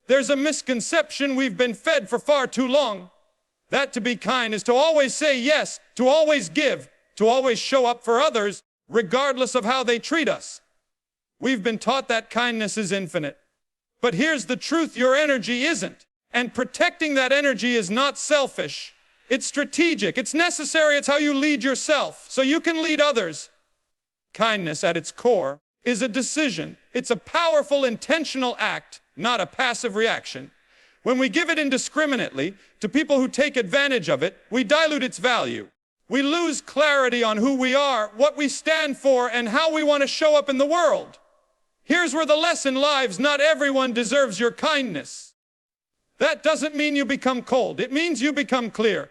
There's a misconception we've been fed for far too long. That to be kind is to always say yes, to always give, to always show up for others, regardless of how they treat us. We've been taught that kindness is infinite. But here's the truth, your energy isn't. And protecting that energy is not selfish. It's strategic, it's necessary, it's how you lead yourself, so you can lead others. Kindness at its core is a decision. It's a powerful, intentional act, not a passive reaction. When we give it indiscriminately to people who take advantage of it, we dilute its value. We lose clarity on who we are, what we stand for, and how we want to show up in the world. Here's where the lesson lies. Not everyone deserves your kindness. That doesn't mean you become cold. It means you become clear.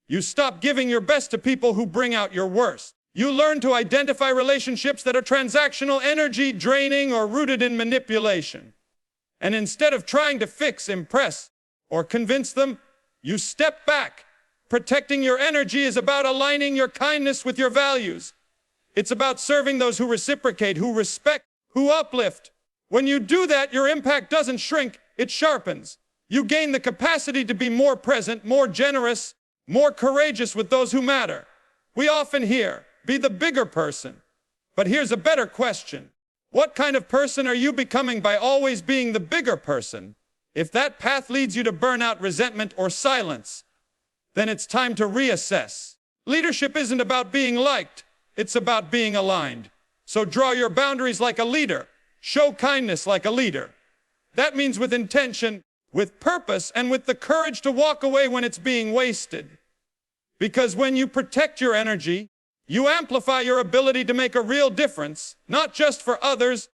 You stop giving your best to people who bring out your worst. You learn to identify relationships that are transactional, energy draining, or rooted in manipulation. And instead of trying to fix, impress, or convince them, you step back. Protecting your energy is about aligning your kindness with your values. It's about serving those who reciprocate, who respect, who uplift. When you do that, your impact doesn't shrink, it sharpens. You gain the capacity to be more present, more generous, more courageous with those who matter. We often hear, be the bigger person. But here's a better question. What kind of person are you becoming by always being the bigger person? If that path leads you to burnout, resentment, or silence, then it's time to reassess. Leadership isn't about being liked, it's about being aligned. So draw your boundaries like a leader. Show kindness like a leader. That means with intention, with purpose, and with the courage to walk away when it's being wasted. Because when you protect your energy, you amplify your ability to make a real difference, not just for others,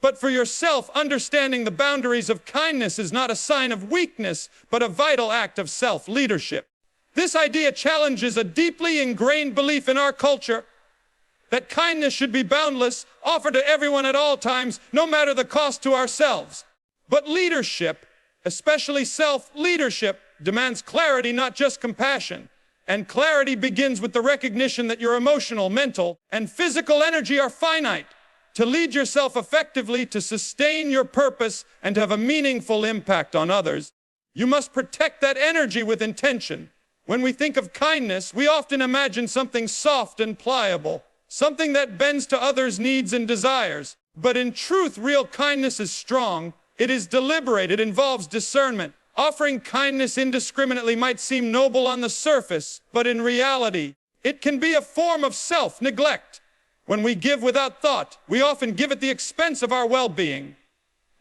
but for yourself. Understanding the boundaries of kindness is not a sign of weakness, but a vital act of self-leadership. This idea challenges a deeply ingrained belief in our culture that kindness should be boundless, offered to everyone at all times, no matter the cost to ourselves. But leadership, especially self-leadership, demands clarity, not just compassion. And clarity begins with the recognition that your emotional, mental, and physical energy are finite. To lead yourself effectively, to sustain your purpose, and to have a meaningful impact on others, you must protect that energy with intention. When we think of kindness, we often imagine something soft and pliable, something that bends to others' needs and desires. But in truth, real kindness is strong. It is deliberate. It involves discernment. Offering kindness indiscriminately might seem noble on the surface, but in reality, it can be a form of self-neglect. When we give without thought, we often give at the expense of our well-being.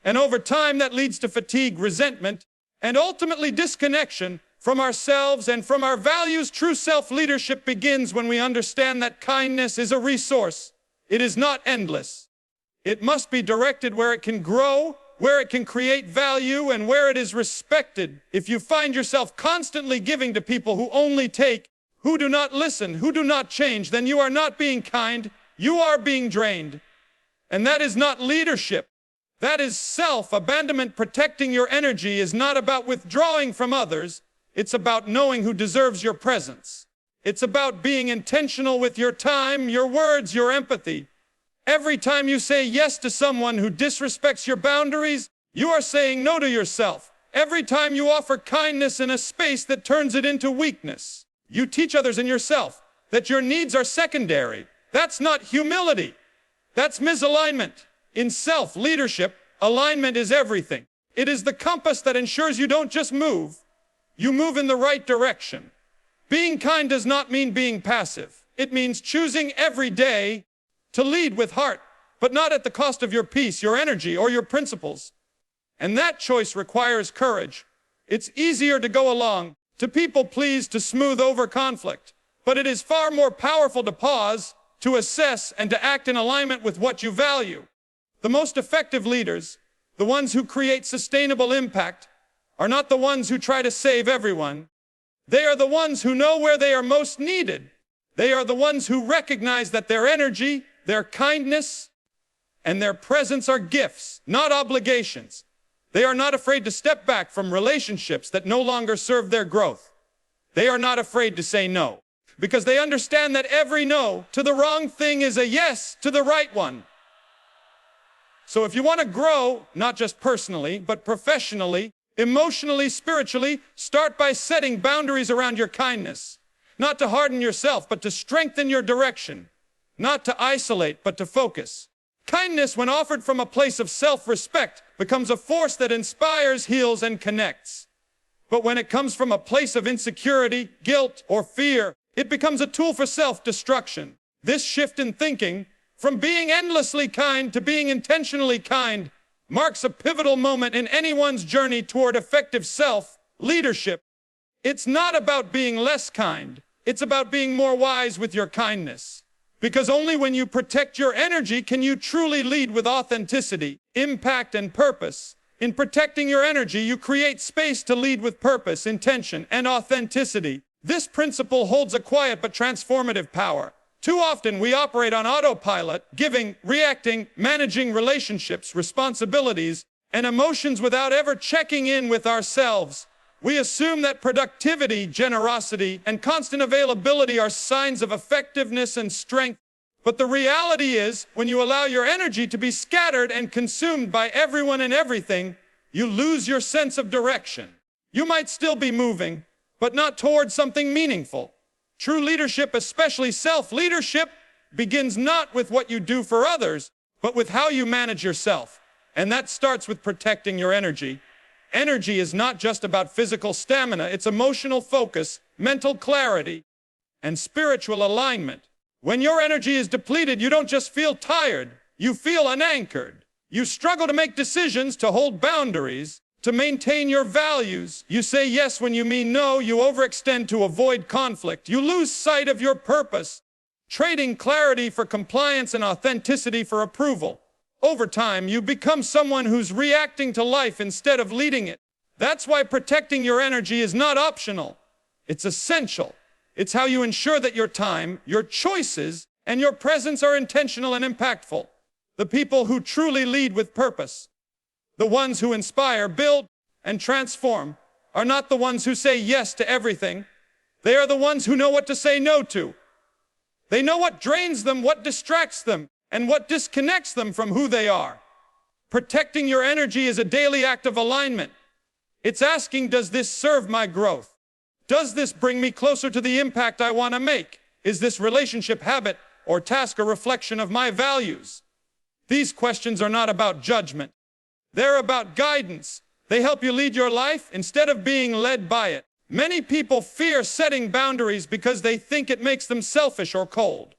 And over time, that leads to fatigue, resentment, and ultimately disconnection from ourselves and from our values. True self-leadership begins when we understand that kindness is a resource. It is not endless. It must be directed where it can grow, where it can create value, and where it is respected. If you find yourself constantly giving to people who only take, who do not listen, who do not change, then you are not being kind, you are being drained. And that is not leadership. That is self-abandonment. Protecting your energy is not about withdrawing from others. It's about knowing who deserves your presence. It's about being intentional with your time, your words, your empathy. Every time you say yes to someone who disrespects your boundaries, you are saying no to yourself. Every time you offer kindness in a space that turns it into weakness, you teach others and yourself that your needs are secondary. That's not humility. That's misalignment. In self-leadership, alignment is everything. It is the compass that ensures you don't just move, you move in the right direction. Being kind does not mean being passive. It means choosing every day to lead with heart, but not at the cost of your peace, your energy, or your principles. And that choice requires courage. It's easier to go along, to people please, to smooth over conflict. But it is far more powerful to pause, to assess, and to act in alignment with what you value. The most effective leaders, the ones who create sustainable impact, are not the ones who try to save everyone. They are the ones who know where they are most needed. They are the ones who recognize that their energy, their kindness, and their presence are gifts, not obligations. They are not afraid to step back from relationships that no longer serve their growth. They are not afraid to say no, because they understand that every no to the wrong thing is a yes to the right one. So if you want to grow, not just personally, but professionally, emotionally, spiritually, start by setting boundaries around your kindness. Not to harden yourself, but to strengthen your direction. Not to isolate, but to focus. Kindness, when offered from a place of self-respect, becomes a force that inspires, heals, and connects. But when it comes from a place of insecurity, guilt, or fear, it becomes a tool for self-destruction. This shift in thinking, from being endlessly kind to being intentionally kind, marks a pivotal moment in anyone's journey toward effective self-leadership. It's not about being less kind. It's about being more wise with your kindness. Because only when you protect your energy can you truly lead with authenticity, impact, and purpose. In protecting your energy, you create space to lead with purpose, intention, and authenticity. This principle holds a quiet but transformative power. Too often we operate on autopilot, giving, reacting, managing relationships, responsibilities, and emotions without ever checking in with ourselves. We assume that productivity, generosity, and constant availability are signs of effectiveness and strength. But the reality is, when you allow your energy to be scattered and consumed by everyone and everything, you lose your sense of direction. You might still be moving, but not towards something meaningful. True leadership, especially self-leadership, begins not with what you do for others, but with how you manage yourself. And that starts with protecting your energy. Energy is not just about physical stamina, it's emotional focus, mental clarity, and spiritual alignment. When your energy is depleted, you don't just feel tired, you feel unanchored. You struggle to make decisions, to hold boundaries, to maintain your values. You say yes when you mean no, you overextend to avoid conflict. You lose sight of your purpose, trading clarity for compliance and authenticity for approval. Over time, you become someone who's reacting to life instead of leading it. That's why protecting your energy is not optional. It's essential. It's how you ensure that your time, your choices, and your presence are intentional and impactful. The people who truly lead with purpose, the ones who inspire, build, and transform, are not the ones who say yes to everything. They are the ones who know what to say no to. They know what drains them, what distracts them, and what disconnects them from who they are. Protecting your energy is a daily act of alignment. It's asking, does this serve my growth? Does this bring me closer to the impact I want to make? Is this relationship, habit, or task a reflection of my values? These questions are not about judgment. They're about guidance. They help you lead your life instead of being led by it. Many people fear setting boundaries because they think it makes them selfish or cold.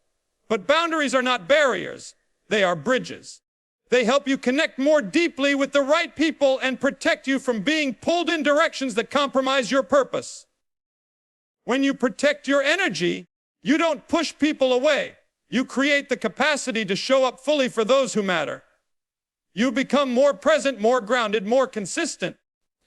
But boundaries are not barriers. They are bridges. They help you connect more deeply with the right people and protect you from being pulled in directions that compromise your purpose. When you protect your energy, you don't push people away. You create the capacity to show up fully for those who matter. You become more present, more grounded, more consistent.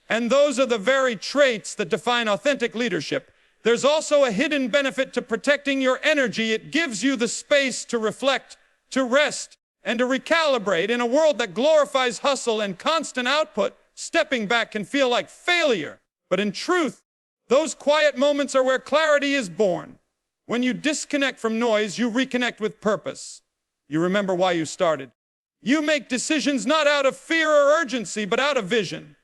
And those are the very traits that define authentic leadership. There's also a hidden benefit to protecting your energy. It gives you the space to reflect, to rest, and to recalibrate. In a world that glorifies hustle and constant output, stepping back can feel like failure. But in truth, those quiet moments are where clarity is born. When you disconnect from noise, you reconnect with purpose. You remember why you started. You make decisions not out of fear or urgency, but out of vision.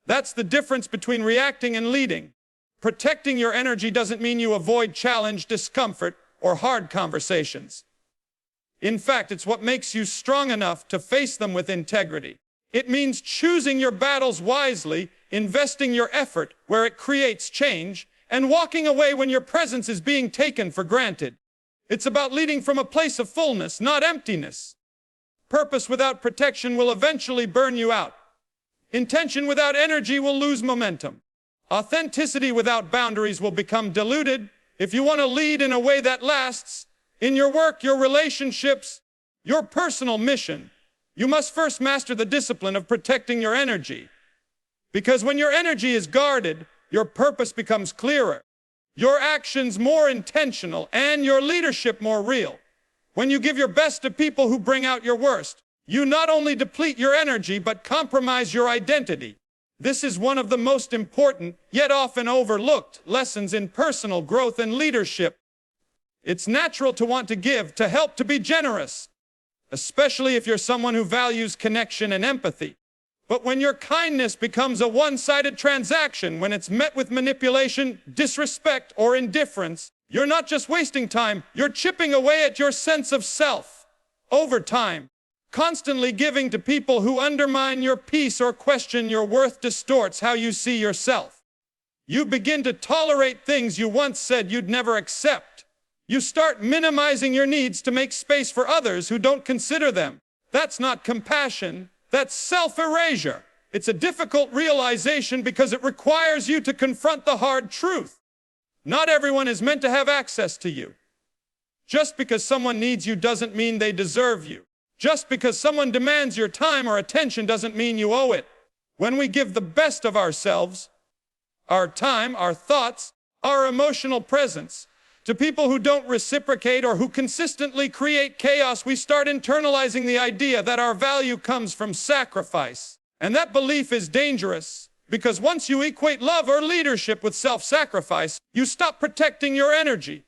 That's the difference between reacting and leading. Protecting your energy doesn't mean you avoid challenge, discomfort, or hard conversations. In fact, it's what makes you strong enough to face them with integrity. It means choosing your battles wisely, investing your effort where it creates change, and walking away when your presence is being taken for granted. It's about leading from a place of fullness, not emptiness. Purpose without protection will eventually burn you out. Intention without energy will lose momentum. Authenticity without boundaries will become diluted. If you want to lead in a way that lasts, in your work, your relationships, your personal mission, you must first master the discipline of protecting your energy. Because when your energy is guarded, your purpose becomes clearer, your actions more intentional, and your leadership more real. When you give your best to people who bring out your worst, you not only deplete your energy, but compromise your identity. This is one of the most important, yet often overlooked, lessons in personal growth and leadership. It's natural to want to give, to help, to be generous, especially if you're someone who values connection and empathy. But when your kindness becomes a one-sided transaction, when it's met with manipulation, disrespect, or indifference, you're not just wasting time, you're chipping away at your sense of self. Over time, constantly giving to people who undermine your peace or question your worth distorts how you see yourself. You begin to tolerate things you once said you'd never accept. You start minimizing your needs to make space for others who don't consider them. That's not compassion, that's self-erasure. It's a difficult realization because it requires you to confront the hard truth. Not everyone is meant to have access to you. Just because someone needs you doesn't mean they deserve you. Just because someone demands your time or attention doesn't mean you owe it. When we give the best of ourselves, our time, our thoughts, our emotional presence, to people who don't reciprocate or who consistently create chaos, we start internalizing the idea that our value comes from sacrifice. And that belief is dangerous, because once you equate love or leadership with self-sacrifice, you stop protecting your energy.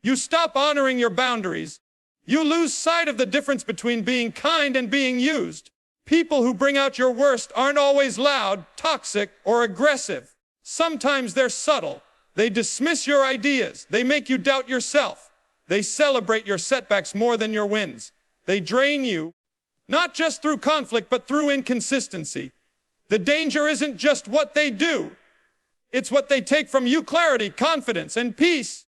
You stop honoring your boundaries. You lose sight of the difference between being kind and being used. People who bring out your worst aren't always loud, toxic, or aggressive. Sometimes they're subtle. They dismiss your ideas. They make you doubt yourself. They celebrate your setbacks more than your wins. They drain you, not just through conflict, but through inconsistency. The danger isn't just what they do. It's what they take from you: clarity, confidence, and peace.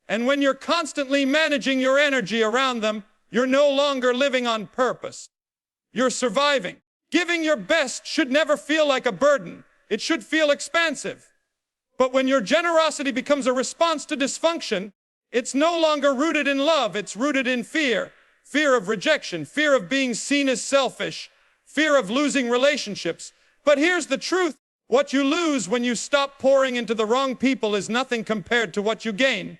And when you're constantly managing your energy around them, you're no longer living on purpose. You're surviving. Giving your best should never feel like a burden. It should feel expansive. But when your generosity becomes a response to dysfunction, it's no longer rooted in love, it's rooted in fear. Fear of rejection, fear of being seen as selfish, fear of losing relationships. But here's the truth: what you lose when you stop pouring into the wrong people is nothing compared to what you gain.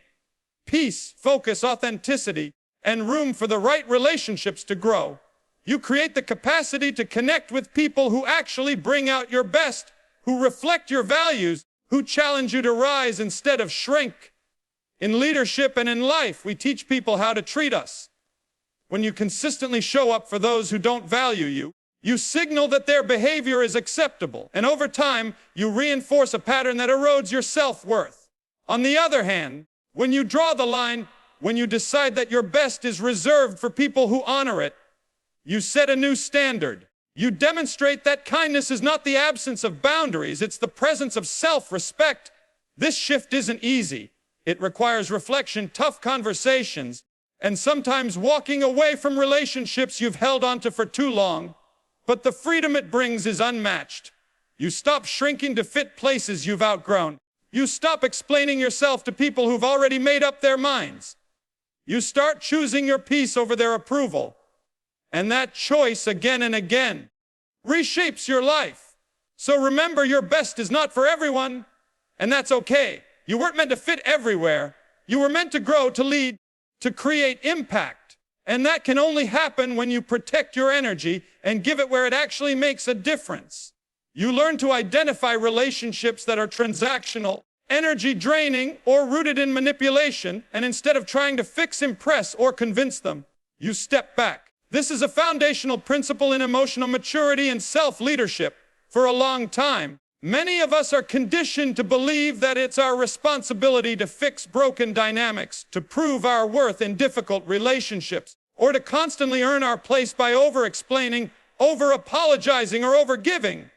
Peace, focus, authenticity, and room for the right relationships to grow. You create the capacity to connect with people who actually bring out your best, who reflect your values, who challenge you to rise instead of shrink. In leadership and in life, we teach people how to treat us. When you consistently show up for those who don't value you, you signal that their behavior is acceptable, and over time, you reinforce a pattern that erodes your self-worth. On the other hand, when you draw the line, when you decide that your best is reserved for people who honor it, you set a new standard. You demonstrate that kindness is not the absence of boundaries, it's the presence of self-respect. This shift isn't easy. It requires reflection, tough conversations, and sometimes walking away from relationships you've held onto for too long. But the freedom it brings is unmatched. You stop shrinking to fit places you've outgrown. You stop explaining yourself to people who've already made up their minds. You start choosing your peace over their approval. And that choice, again and again, reshapes your life. So remember, your best is not for everyone, and that's okay. You weren't meant to fit everywhere. You were meant to grow, to lead, to create impact. And that can only happen when you protect your energy and give it where it actually makes a difference. You learn to identify relationships that are transactional, energy draining, or rooted in manipulation, and instead of trying to fix, impress, or convince them, you step back. This is a foundational principle in emotional maturity and self-leadership. For a long time, many of us are conditioned to believe that it's our responsibility to fix broken dynamics, to prove our worth in difficult relationships, or to constantly earn our place by over-explaining, over-apologizing, or over-giving.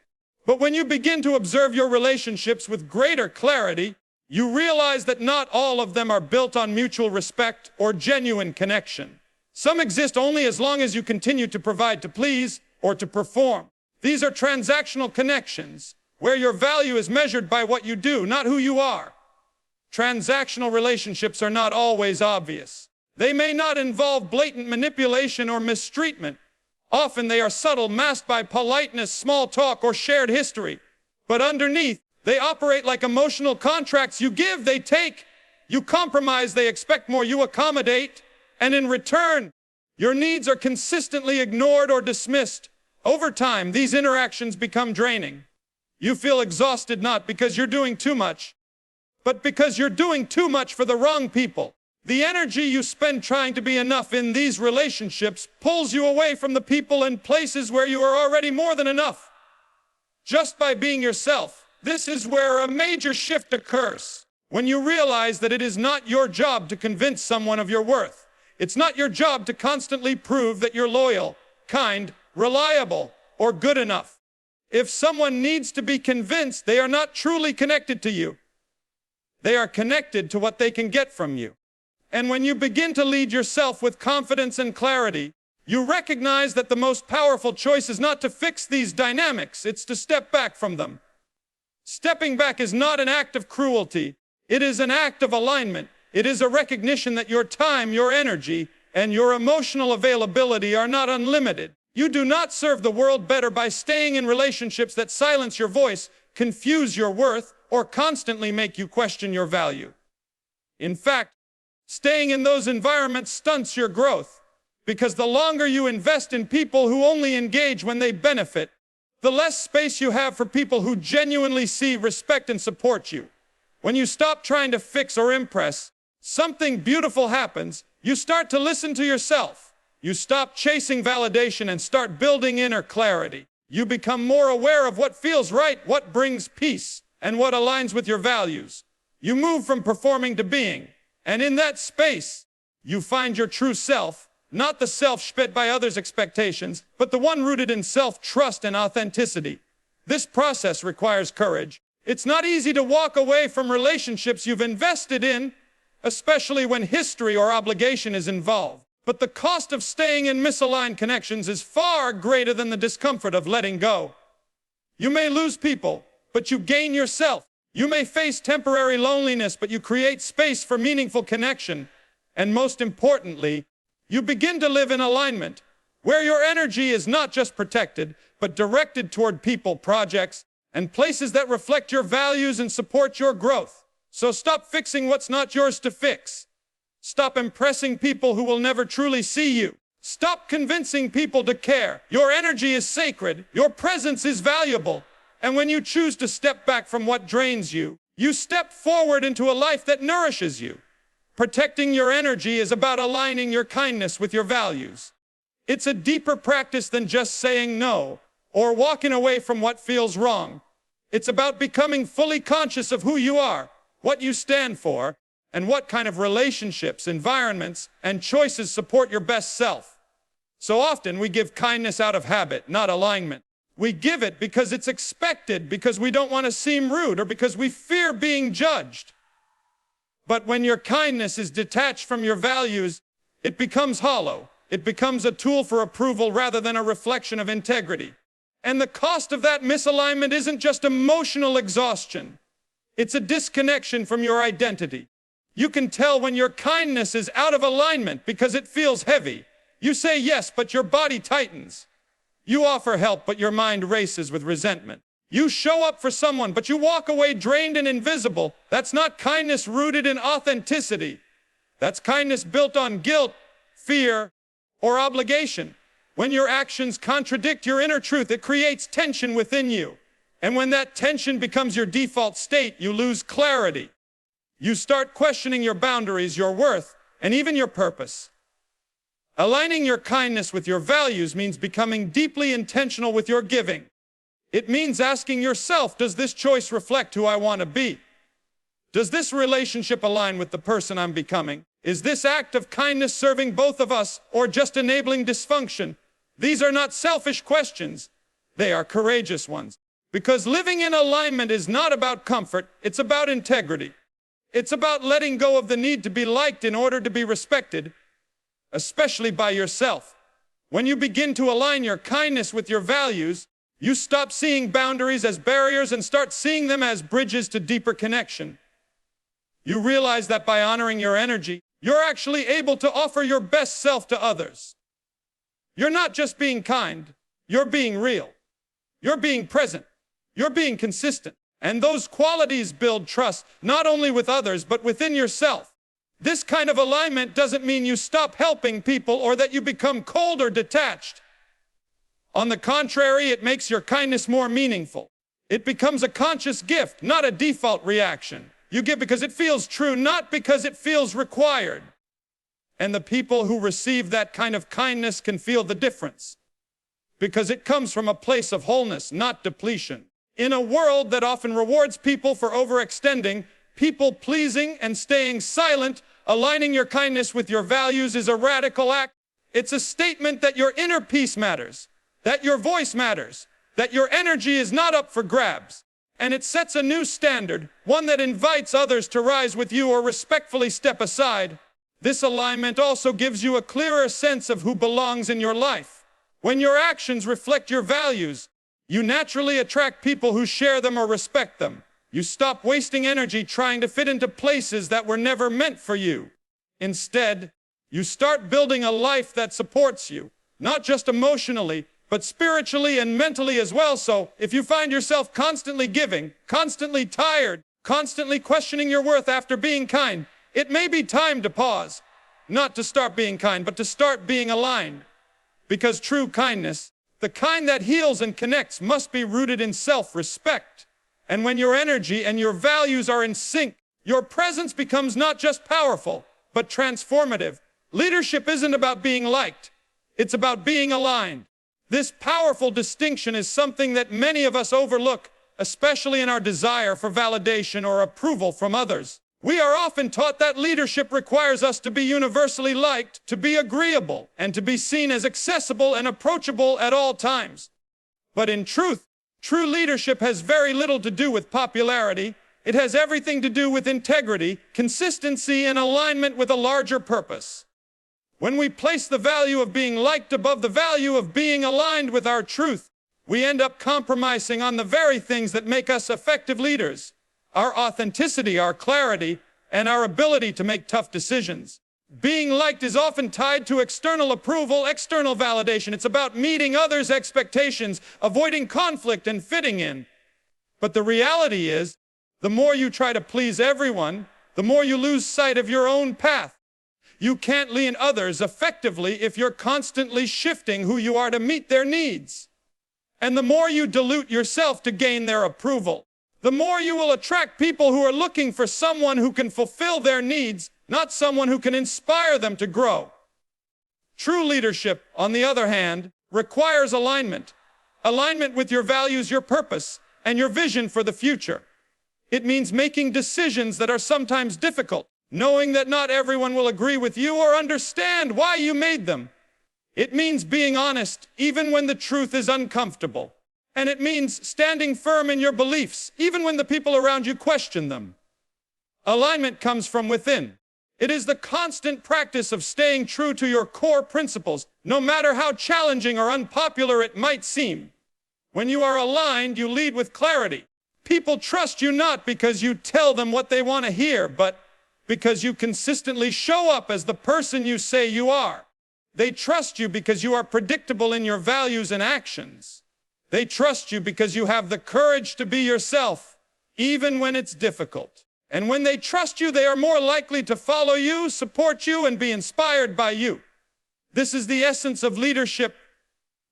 But when you begin to observe your relationships with greater clarity, you realize that not all of them are built on mutual respect or genuine connection. Some exist only as long as you continue to provide, to please, or to perform. These are transactional connections, where your value is measured by what you do, not who you are. Transactional relationships are not always obvious. They may not involve blatant manipulation or mistreatment. Often they are subtle, masked by politeness, small talk, or shared history. But underneath, they operate like emotional contracts. You give, they take. You compromise, they expect more. You accommodate. And in return, your needs are consistently ignored or dismissed. Over time, these interactions become draining. You feel exhausted not because you're doing too much, but because you're doing too much for the wrong people. The energy you spend trying to be enough in these relationships pulls you away from the people and places where you are already more than enough. Just by being yourself, this is where a major shift occurs. When you realize that it is not your job to convince someone of your worth. It's not your job to constantly prove that you're loyal, kind, reliable, or good enough. If someone needs to be convinced, they are not truly connected to you. They are connected to what they can get from you. And when you begin to lead yourself with confidence and clarity, you recognize that the most powerful choice is not to fix these dynamics, it's to step back from them. Stepping back is not an act of cruelty. It is an act of alignment. It is a recognition that your time, your energy, and your emotional availability are not unlimited. You do not serve the world better by staying in relationships that silence your voice, confuse your worth, or constantly make you question your value. In fact, staying in those environments stunts your growth, because the longer you invest in people who only engage when they benefit, the less space you have for people who genuinely see, respect, and support you. When you stop trying to fix or impress, something beautiful happens. You start to listen to yourself. You stop chasing validation and start building inner clarity. You become more aware of what feels right, what brings peace, and what aligns with your values. You move from performing to being. And in that space, you find your true self, not the self shaped by others' expectations, but the one rooted in self-trust and authenticity. This process requires courage. It's not easy to walk away from relationships you've invested in, especially when history or obligation is involved. But the cost of staying in misaligned connections is far greater than the discomfort of letting go. You may lose people, but you gain yourself. You may face temporary loneliness, but you create space for meaningful connection. And most importantly, you begin to live in alignment, where your energy is not just protected, but directed toward people, projects, and places that reflect your values and support your growth. So stop fixing what's not yours to fix. Stop impressing people who will never truly see you. Stop convincing people to care. Your energy is sacred. Your presence is valuable. And when you choose to step back from what drains you, you step forward into a life that nourishes you. Protecting your energy is about aligning your kindness with your values. It's a deeper practice than just saying no or walking away from what feels wrong. It's about becoming fully conscious of who you are, what you stand for, and what kind of relationships, environments, and choices support your best self. So often we give kindness out of habit, not alignment. We give it because it's expected, because we don't want to seem rude, or because we fear being judged. But when your kindness is detached from your values, it becomes hollow. It becomes a tool for approval rather than a reflection of integrity. And the cost of that misalignment isn't just emotional exhaustion. It's a disconnection from your identity. You can tell when your kindness is out of alignment because it feels heavy. You say yes, but your body tightens. You offer help, but your mind races with resentment. You show up for someone, but you walk away drained and invisible. That's not kindness rooted in authenticity. That's kindness built on guilt, fear, or obligation. When your actions contradict your inner truth, it creates tension within you. And when that tension becomes your default state, you lose clarity. You start questioning your boundaries, your worth, and even your purpose. Aligning your kindness with your values means becoming deeply intentional with your giving. It means asking yourself, does this choice reflect who I want to be? Does this relationship align with the person I'm becoming? Is this act of kindness serving both of us or just enabling dysfunction? These are not selfish questions. They are courageous ones. Because living in alignment is not about comfort, it's about integrity. It's about letting go of the need to be liked in order to be respected, especially by yourself. When you begin to align your kindness with your values, you stop seeing boundaries as barriers and start seeing them as bridges to deeper connection. You realize that by honoring your energy, you're actually able to offer your best self to others. You're not just being kind, you're being real. You're being present. You're being consistent. And those qualities build trust, not only with others, but within yourself. This kind of alignment doesn't mean you stop helping people or that you become cold or detached. On the contrary, it makes your kindness more meaningful. It becomes a conscious gift, not a default reaction. You give because it feels true, not because it feels required. And the people who receive that kind of kindness can feel the difference, because it comes from a place of wholeness, not depletion. In a world that often rewards people for overextending, people pleasing, and staying silent, aligning your kindness with your values is a radical act. It's a statement that your inner peace matters, that your voice matters, that your energy is not up for grabs. And it sets a new standard, one that invites others to rise with you or respectfully step aside. This alignment also gives you a clearer sense of who belongs in your life. When your actions reflect your values, you naturally attract people who share them or respect them. You stop wasting energy trying to fit into places that were never meant for you. Instead, you start building a life that supports you, not just emotionally, but spiritually and mentally as well. So if you find yourself constantly giving, constantly tired, constantly questioning your worth after being kind, it may be time to pause, not to start being kind, but to start being aligned. Because true kindness, the kind that heals and connects, must be rooted in self-respect. And when your energy and your values are in sync, your presence becomes not just powerful, but transformative. Leadership isn't about being liked. It's about being aligned. This powerful distinction is something that many of us overlook, especially in our desire for validation or approval from others. We are often taught that leadership requires us to be universally liked, to be agreeable, and to be seen as accessible and approachable at all times. But in truth, true leadership has very little to do with popularity. It has everything to do with integrity, consistency, and alignment with a larger purpose. When we place the value of being liked above the value of being aligned with our truth, we end up compromising on the very things that make us effective leaders: our authenticity, our clarity, and our ability to make tough decisions. Being liked is often tied to external approval, external validation. It's about meeting others' expectations, avoiding conflict, and fitting in. But the reality is, the more you try to please everyone, the more you lose sight of your own path. You can't lead others effectively if you're constantly shifting who you are to meet their needs. And the more you dilute yourself to gain their approval, the more you will attract people who are looking for someone who can fulfill their needs, not someone who can inspire them to grow. True leadership, on the other hand, requires alignment. Alignment with your values, your purpose, and your vision for the future. It means making decisions that are sometimes difficult, knowing that not everyone will agree with you or understand why you made them. It means being honest, even when the truth is uncomfortable. And it means standing firm in your beliefs, even when the people around you question them. Alignment comes from within. It is the constant practice of staying true to your core principles, no matter how challenging or unpopular it might seem. When you are aligned, you lead with clarity. People trust you not because you tell them what they want to hear, but because you consistently show up as the person you say you are. They trust you because you are predictable in your values and actions. They trust you because you have the courage to be yourself, even when it's difficult. And when they trust you, they are more likely to follow you, support you, and be inspired by you. This is the essence of leadership,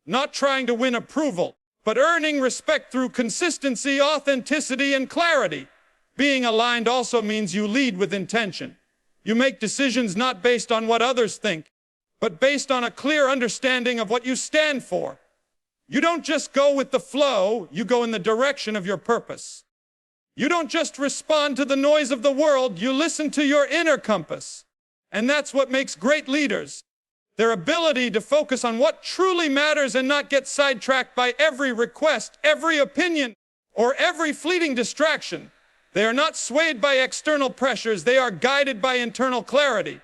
not trying to win approval, but earning respect through consistency, authenticity, and clarity. Being aligned also means you lead with intention. You make decisions not based on what others think, but based on a clear understanding of what you stand for. You don't just go with the flow, you go in the direction of your purpose. You don't just respond to the noise of the world, you listen to your inner compass. And that's what makes great leaders. Their ability to focus on what truly matters and not get sidetracked by every request, every opinion, or every fleeting distraction. They are not swayed by external pressures, they are guided by internal clarity.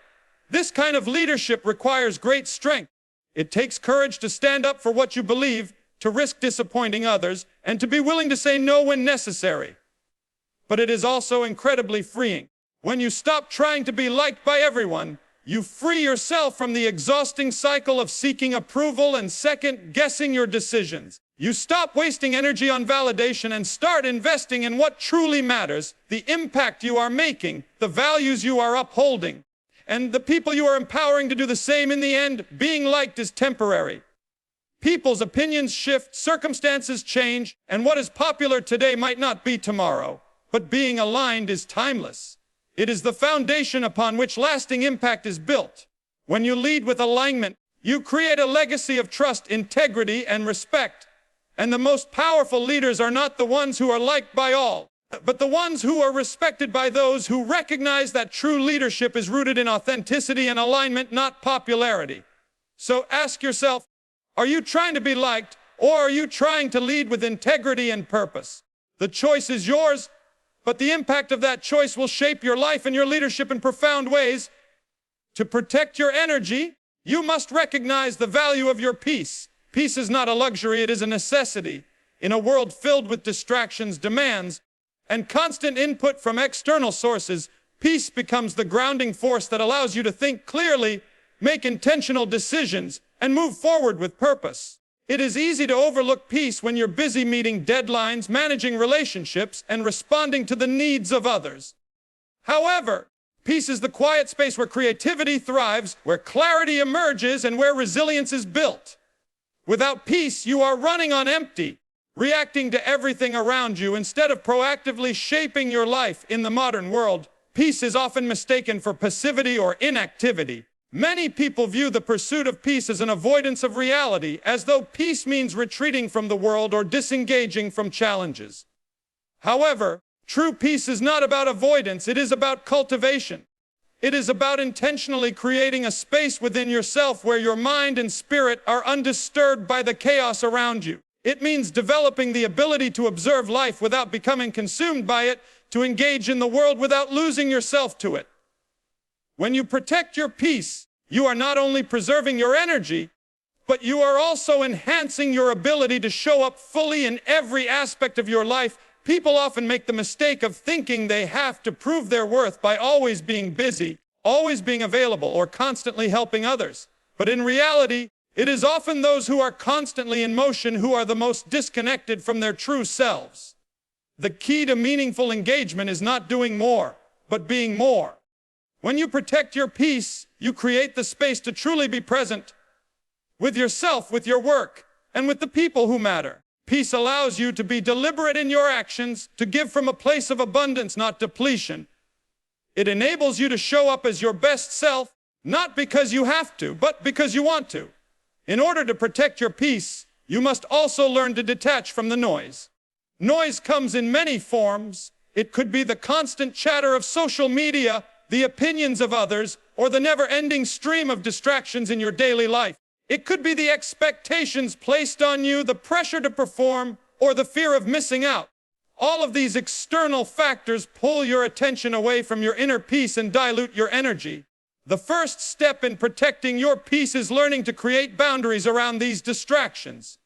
This kind of leadership requires great strength. It takes courage to stand up for what you believe, to risk disappointing others, and to be willing to say no when necessary. But it is also incredibly freeing. When you stop trying to be liked by everyone, you free yourself from the exhausting cycle of seeking approval and second-guessing your decisions. You stop wasting energy on validation and start investing in what truly matters, the impact you are making, the values you are upholding, and the people you are empowering to do the same. In the end, being liked is temporary. People's opinions shift, circumstances change, and what is popular today might not be tomorrow. But being aligned is timeless. It is the foundation upon which lasting impact is built. When you lead with alignment, you create a legacy of trust, integrity, and respect. And the most powerful leaders are not the ones who are liked by all, but the ones who are respected by those who recognize that true leadership is rooted in authenticity and alignment, not popularity. So ask yourself, are you trying to be liked, or are you trying to lead with integrity and purpose? The choice is yours, but the impact of that choice will shape your life and your leadership in profound ways. To protect your energy, you must recognize the value of your peace. Peace is not a luxury, it is a necessity. In a world filled with distractions, demands, and constant input from external sources, peace becomes the grounding force that allows you to think clearly, make intentional decisions, and move forward with purpose. It is easy to overlook peace when you're busy meeting deadlines, managing relationships, and responding to the needs of others. However, peace is the quiet space where creativity thrives, where clarity emerges, and where resilience is built. Without peace, you are running on empty, reacting to everything around you instead of proactively shaping your life. In the modern world, peace is often mistaken for passivity or inactivity. Many people view the pursuit of peace as an avoidance of reality, as though peace means retreating from the world or disengaging from challenges. However, true peace is not about avoidance, it is about cultivation. It is about intentionally creating a space within yourself where your mind and spirit are undisturbed by the chaos around you. It means developing the ability to observe life without becoming consumed by it, to engage in the world without losing yourself to it. When you protect your peace, you are not only preserving your energy, but you are also enhancing your ability to show up fully in every aspect of your life. People often make the mistake of thinking they have to prove their worth by always being busy, always being available, or constantly helping others. But in reality, it is often those who are constantly in motion who are the most disconnected from their true selves. The key to meaningful engagement is not doing more, but being more. When you protect your peace, you create the space to truly be present with yourself, with your work, and with the people who matter. Peace allows you to be deliberate in your actions, to give from a place of abundance, not depletion. It enables you to show up as your best self, not because you have to, but because you want to. In order to protect your peace, you must also learn to detach from the noise. Noise comes in many forms. It could be the constant chatter of social media, the opinions of others, or the never-ending stream of distractions in your daily life. It could be the expectations placed on you, the pressure to perform, or the fear of missing out. All of these external factors pull your attention away from your inner peace and dilute your energy. The first step in protecting your peace is learning to create boundaries around these distractions.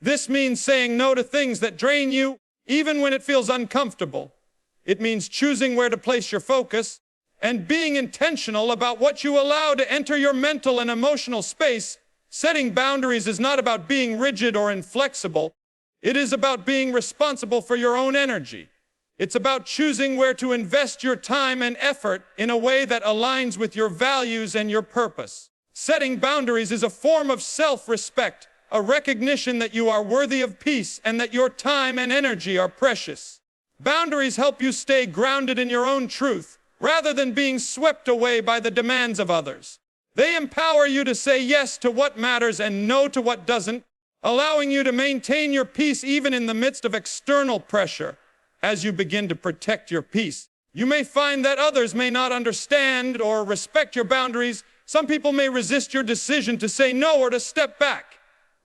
This means saying no to things that drain you, even when it feels uncomfortable. It means choosing where to place your focus and being intentional about what you allow to enter your mental and emotional space. Setting boundaries is not about being rigid or inflexible. It is about being responsible for your own energy. It's about choosing where to invest your time and effort in a way that aligns with your values and your purpose. Setting boundaries is a form of self-respect, a recognition that you are worthy of peace and that your time and energy are precious. Boundaries help you stay grounded in your own truth, rather than being swept away by the demands of others. They empower you to say yes to what matters and no to what doesn't, allowing you to maintain your peace even in the midst of external pressure. As you begin to protect your peace, you may find that others may not understand or respect your boundaries. Some people may resist your decision to say no or to step back.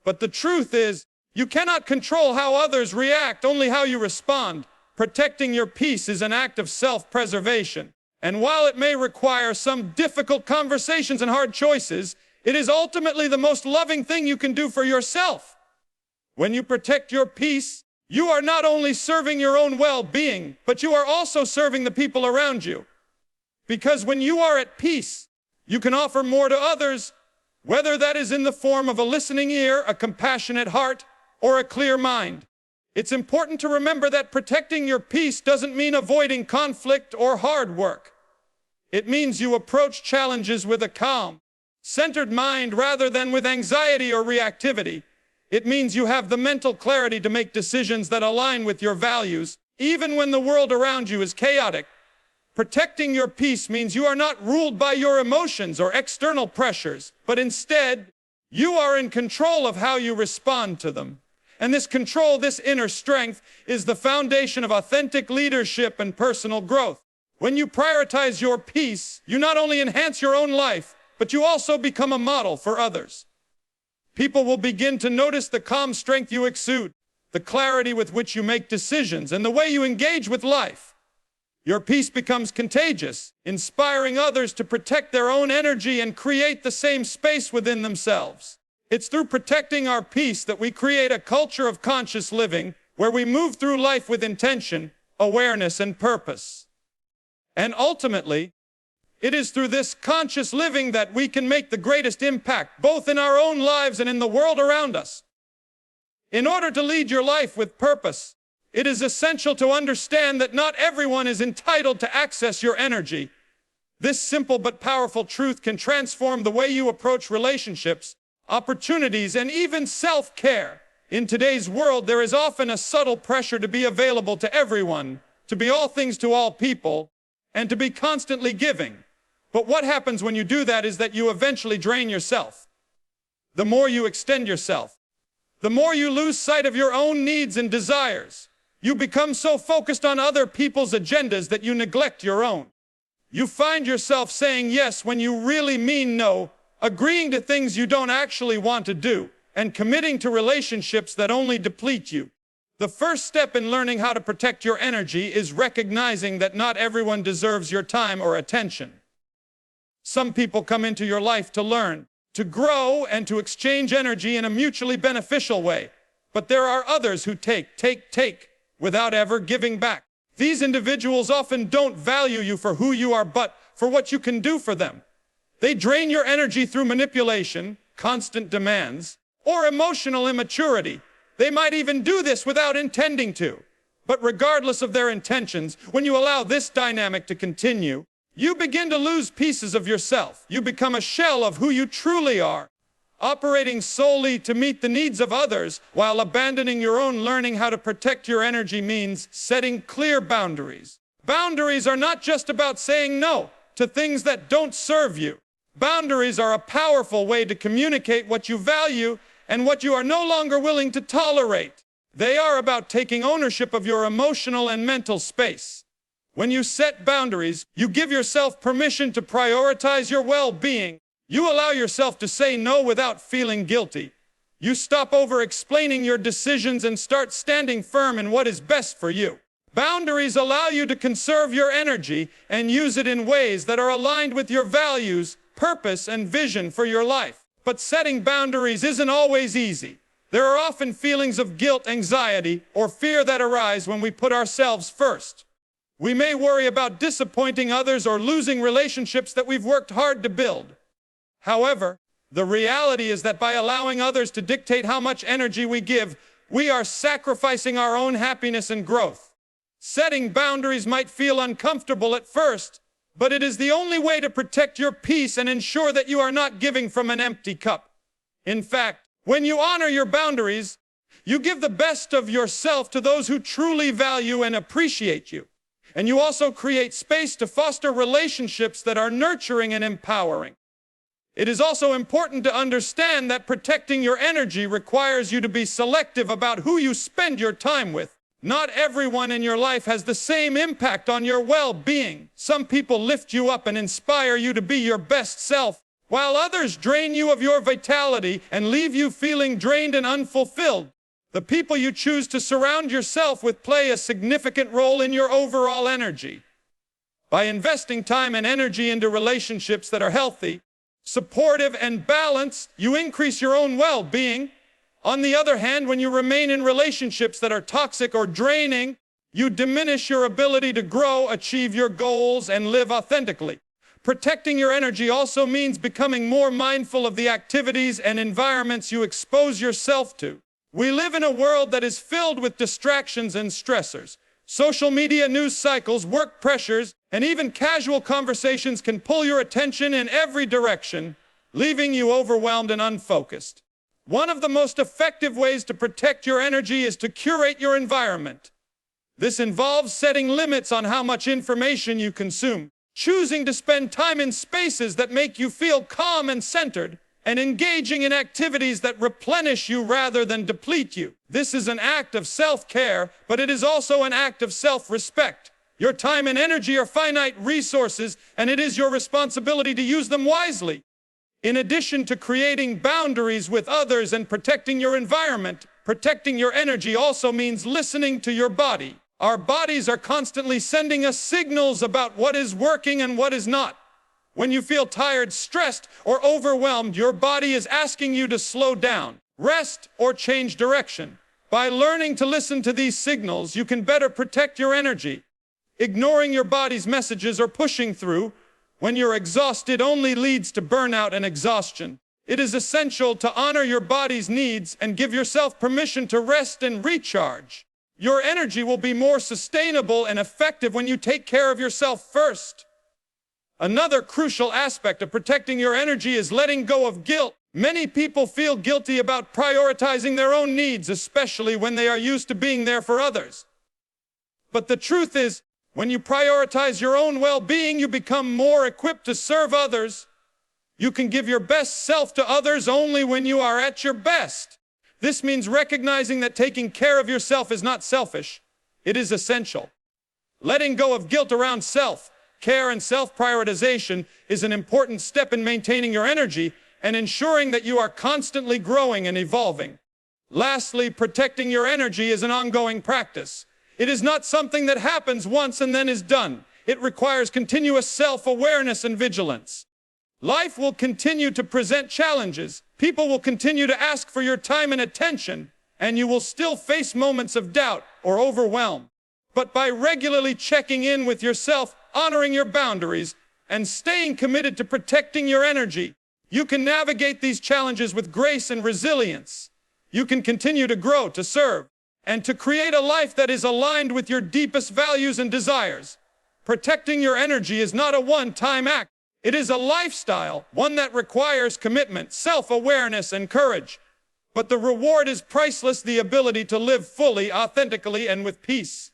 But the truth is, you cannot control how others react, only how you respond. Protecting your peace is an act of self-preservation. And while it may require some difficult conversations and hard choices, it is ultimately the most loving thing you can do for yourself. When you protect your peace, you are not only serving your own well-being, but you are also serving the people around you. Because when you are at peace, you can offer more to others, whether that is in the form of a listening ear, a compassionate heart, or a clear mind. It's important to remember that protecting your peace doesn't mean avoiding conflict or hard work. It means you approach challenges with a calm, centered mind rather than with anxiety or reactivity. It means you have the mental clarity to make decisions that align with your values, even when the world around you is chaotic. Protecting your peace means you are not ruled by your emotions or external pressures, but instead, you are in control of how you respond to them. And this control, this inner strength, is the foundation of authentic leadership and personal growth. When you prioritize your peace, you not only enhance your own life, but you also become a model for others. People will begin to notice the calm strength you exude, the clarity with which you make decisions, and the way you engage with life. Your peace becomes contagious, inspiring others to protect their own energy and create the same space within themselves. It's through protecting our peace that we create a culture of conscious living, where we move through life with intention, awareness, and purpose. And ultimately, it is through this conscious living that we can make the greatest impact, both in our own lives and in the world around us. In order to lead your life with purpose, it is essential to understand that not everyone is entitled to access your energy. This simple but powerful truth can transform the way you approach relationships, opportunities, and even self-care. In today's world, there is often a subtle pressure to be available to everyone, to be all things to all people, and to be constantly giving. But what happens when you do that is that you eventually drain yourself. The more you extend yourself, the more you lose sight of your own needs and desires. You become so focused on other people's agendas that you neglect your own. You find yourself saying yes when you really mean no, agreeing to things you don't actually want to do, and committing to relationships that only deplete you. The first step in learning how to protect your energy is recognizing that not everyone deserves your time or attention. Some people come into your life to learn, to grow, and to exchange energy in a mutually beneficial way. But there are others who take, without ever giving back. These individuals often don't value you for who you are, but for what you can do for them. They drain your energy through manipulation, constant demands, or emotional immaturity. They might even do this without intending to. But regardless of their intentions, when you allow this dynamic to continue, you begin to lose pieces of yourself. You become a shell of who you truly are, operating solely to meet the needs of others while abandoning your own. Learning how to protect your energy means setting clear boundaries. Boundaries are not just about saying no to things that don't serve you. Boundaries are a powerful way to communicate what you value and what you are no longer willing to tolerate. They are about taking ownership of your emotional and mental space. When you set boundaries, you give yourself permission to prioritize your well-being. You allow yourself to say no without feeling guilty. You stop over-explaining your decisions and start standing firm in what is best for you. Boundaries allow you to conserve your energy and use it in ways that are aligned with your values, purpose, and vision for your life. But setting boundaries isn't always easy. There are often feelings of guilt, anxiety, or fear that arise when we put ourselves first. We may worry about disappointing others or losing relationships that we've worked hard to build. However, the reality is that by allowing others to dictate how much energy we give, we are sacrificing our own happiness and growth. Setting boundaries might feel uncomfortable at first, but it is the only way to protect your peace and ensure that you are not giving from an empty cup. In fact, when you honor your boundaries, you give the best of yourself to those who truly value and appreciate you. And you also create space to foster relationships that are nurturing and empowering. It is also important to understand that protecting your energy requires you to be selective about who you spend your time with. Not everyone in your life has the same impact on your well-being. Some people lift you up and inspire you to be your best self, while others drain you of your vitality and leave you feeling drained and unfulfilled. The people you choose to surround yourself with play a significant role in your overall energy. By investing time and energy into relationships that are healthy, supportive, and balanced, you increase your own well-being. On the other hand, when you remain in relationships that are toxic or draining, you diminish your ability to grow, achieve your goals, and live authentically. Protecting your energy also means becoming more mindful of the activities and environments you expose yourself to. We live in a world that is filled with distractions and stressors. Social media news cycles, work pressures, and even casual conversations can pull your attention in every direction, leaving you overwhelmed and unfocused. One of the most effective ways to protect your energy is to curate your environment. This involves setting limits on how much information you consume, choosing to spend time in spaces that make you feel calm and centered, and engaging in activities that replenish you rather than deplete you. This is an act of self-care, but it is also an act of self-respect. Your time and energy are finite resources, and it is your responsibility to use them wisely. In addition to creating boundaries with others and protecting your environment, protecting your energy also means listening to your body. Our bodies are constantly sending us signals about what is working and what is not. When you feel tired, stressed, or overwhelmed, your body is asking you to slow down, rest, or change direction. By learning to listen to these signals, you can better protect your energy. Ignoring your body's messages or pushing through when you're exhausted only leads to burnout and exhaustion. It is essential to honor your body's needs and give yourself permission to rest and recharge. Your energy will be more sustainable and effective when you take care of yourself first. Another crucial aspect of protecting your energy is letting go of guilt. Many people feel guilty about prioritizing their own needs, especially when they are used to being there for others. But the truth is, when you prioritize your own well-being, you become more equipped to serve others. You can give your best self to others only when you are at your best. This means recognizing that taking care of yourself is not selfish. It is essential. Letting go of guilt around self-care and self-prioritization is an important step in maintaining your energy and ensuring that you are constantly growing and evolving. Lastly, protecting your energy is an ongoing practice. It is not something that happens once and then is done. It requires continuous self-awareness and vigilance. Life will continue to present challenges. People will continue to ask for your time and attention, and you will still face moments of doubt or overwhelm. But by regularly checking in with yourself, honoring your boundaries, and staying committed to protecting your energy, you can navigate these challenges with grace and resilience. You can continue to grow, to serve, and to create a life that is aligned with your deepest values and desires. Protecting your energy is not a one-time act. It is a lifestyle, one that requires commitment, self-awareness, and courage. But the reward is priceless, the ability to live fully, authentically, and with peace.